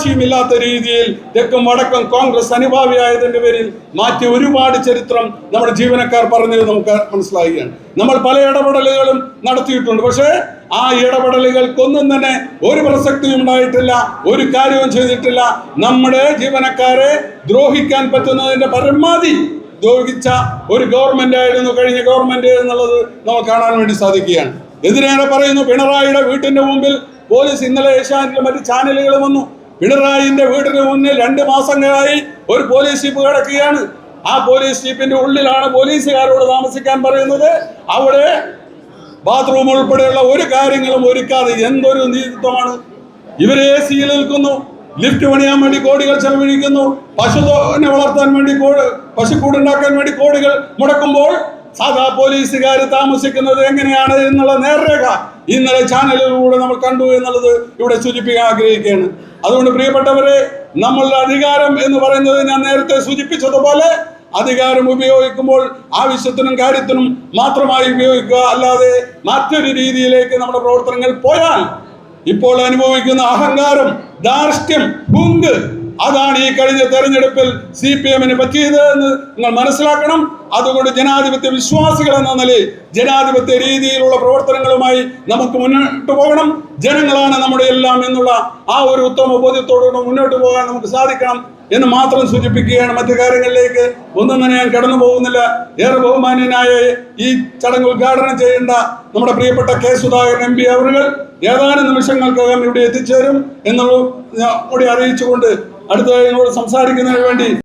മനസാക്ഷിയുമില്ലാത്ത രീതിയിൽ തെക്കും വടക്കും കോൺഗ്രസ് അനുഭാവിയായതിന്റെ പേരിൽ മാറ്റി ഒരുപാട് ചരിത്രം നമ്മുടെ ജീവനക്കാർ പറഞ്ഞത് നമുക്ക് മനസ്സിലാവുകയാണ്. നമ്മൾ പല ഇടപെടലുകളും നടത്തിയിട്ടുണ്ട്. പക്ഷേ ആ ഇടപെടലുകൾക്കൊന്നും തന്നെ ഒരു പ്രസക്തിയും ഉണ്ടായിട്ടില്ല, ഒരു കാര്യവും ചെയ്തിട്ടില്ല. നമ്മുടെ ജീവനക്കാരെ ദ്രോഹിക്കാൻ പറ്റുന്നതിന്റെ പരമാവധി ദ്രോഹിച്ച ഒരു ഗവൺമെന്റ് ആയിരുന്നു കഴിഞ്ഞ ഗവൺമെന്റ് എന്നുള്ളത് നമുക്ക് കാണാൻ വേണ്ടി സാധിക്കുകയാണ്. എന്തിനേറെ പറയുന്നു, പിണറായിയുടെ വീട്ടിന്റെ മുമ്പിൽ പോലീസ് ഇന്നലെ ഏഷ്യാനെറ്റിലും മറ്റ് ചാനലുകളും വന്നു. പിണറായിന്റെ വീടിന് മുന്നിൽ 2 മാസങ്ങളായി ഒരു പോലീസ് ജീപ്പ് കിടക്കുകയാണ്. ആ പോലീസ് ജീപ്പിന്റെ ഉള്ളിലാണ് പോലീസുകാരോട് താമസിക്കാൻ പറയുന്നത്. അവിടെ ബാത്റൂം ഉൾപ്പെടെയുള്ള ഒരു കാര്യങ്ങളും ഒരുക്കാതെ എന്തൊരു നീതിത്വമാണ്! ഇവരെ AC-യിൽ നിൽക്കുന്നു, ലിഫ്റ്റ് പണിയാൻ വേണ്ടി കോടികൾ ചെലവഴിക്കുന്നു, പശുവിനെ വളർത്താൻ വേണ്ടി പശുക്കൂടുണ്ടാക്കാൻ വേണ്ടി കോടികൾ മുടക്കുമ്പോൾ സാധാ പോലീസുകാർ താമസിക്കുന്നത് എങ്ങനെയാണ് എന്നുള്ള നേർരേഖ ഇന്നലെ ചാനലിലൂടെ നമ്മൾ കണ്ടു എന്നുള്ളത് ഇവിടെ സൂചിപ്പിക്കാൻ ആഗ്രഹിക്കുകയാണ്. അതുകൊണ്ട് പ്രിയപ്പെട്ടവരെ, നമ്മളുടെ അധികാരം എന്ന് പറയുന്നത് ഞാൻ നേരത്തെ സൂചിപ്പിച്ചതുപോലെ അധികാരം ഉപയോഗിക്കുമ്പോൾ ആവശ്യത്തിനും കാര്യത്തിനും മാത്രമായി ഉപയോഗിക്കുക, അല്ലാതെ മറ്റൊരു രീതിയിലേക്ക് നമ്മുടെ പ്രവർത്തനങ്ങൾ പോയാൽ ഇപ്പോൾ അനുഭവിക്കുന്ന അഹങ്കാരം, ധാർഷ്ട്യം, ഹുങ്ക്, അതാണ് ഈ കഴിഞ്ഞ തെരഞ്ഞെടുപ്പിൽ CPM-ന് പറ്റിയത് എന്ന് നിങ്ങൾ മനസ്സിലാക്കണം. അതുകൊണ്ട് ജനാധിപത്യ വിശ്വാസികൾ എന്ന നിലയിൽ ജനാധിപത്യ രീതിയിലുള്ള പ്രവർത്തനങ്ങളുമായി നമുക്ക് മുന്നോട്ട് പോകണം. ജനങ്ങളാണ് നമ്മുടെ എല്ലാം എന്നുള്ള ആ ഒരു ഉത്തമ ബോധ്യത്തോടുകൂടി മുന്നോട്ട് പോകാൻ നമുക്ക് സാധിക്കണം എന്ന് മാത്രം സൂചിപ്പിക്കുകയാണ്. മറ്റു കാര്യങ്ങളിലേക്ക് ഒന്നും തന്നെ ഞാൻ കടന്നു പോകുന്നില്ല. ഏറെ ബഹുമാന്യനായ ഈ ചടങ്ങ് ഉദ്ഘാടനം ചെയ്യേണ്ട നമ്മുടെ പ്രിയപ്പെട്ട K. സുധാകരൻ MP അവர்கள் ഏതാനും നിമിഷങ്ങൾക്കകം ഇവിടെ എത്തിച്ചേരും എന്നുള്ളത് കൂടി അറിയിച്ചുകൊണ്ട് അടുത്തതായി എന്നോട് സംസാരിക്കുന്നതിന് വേണ്ടി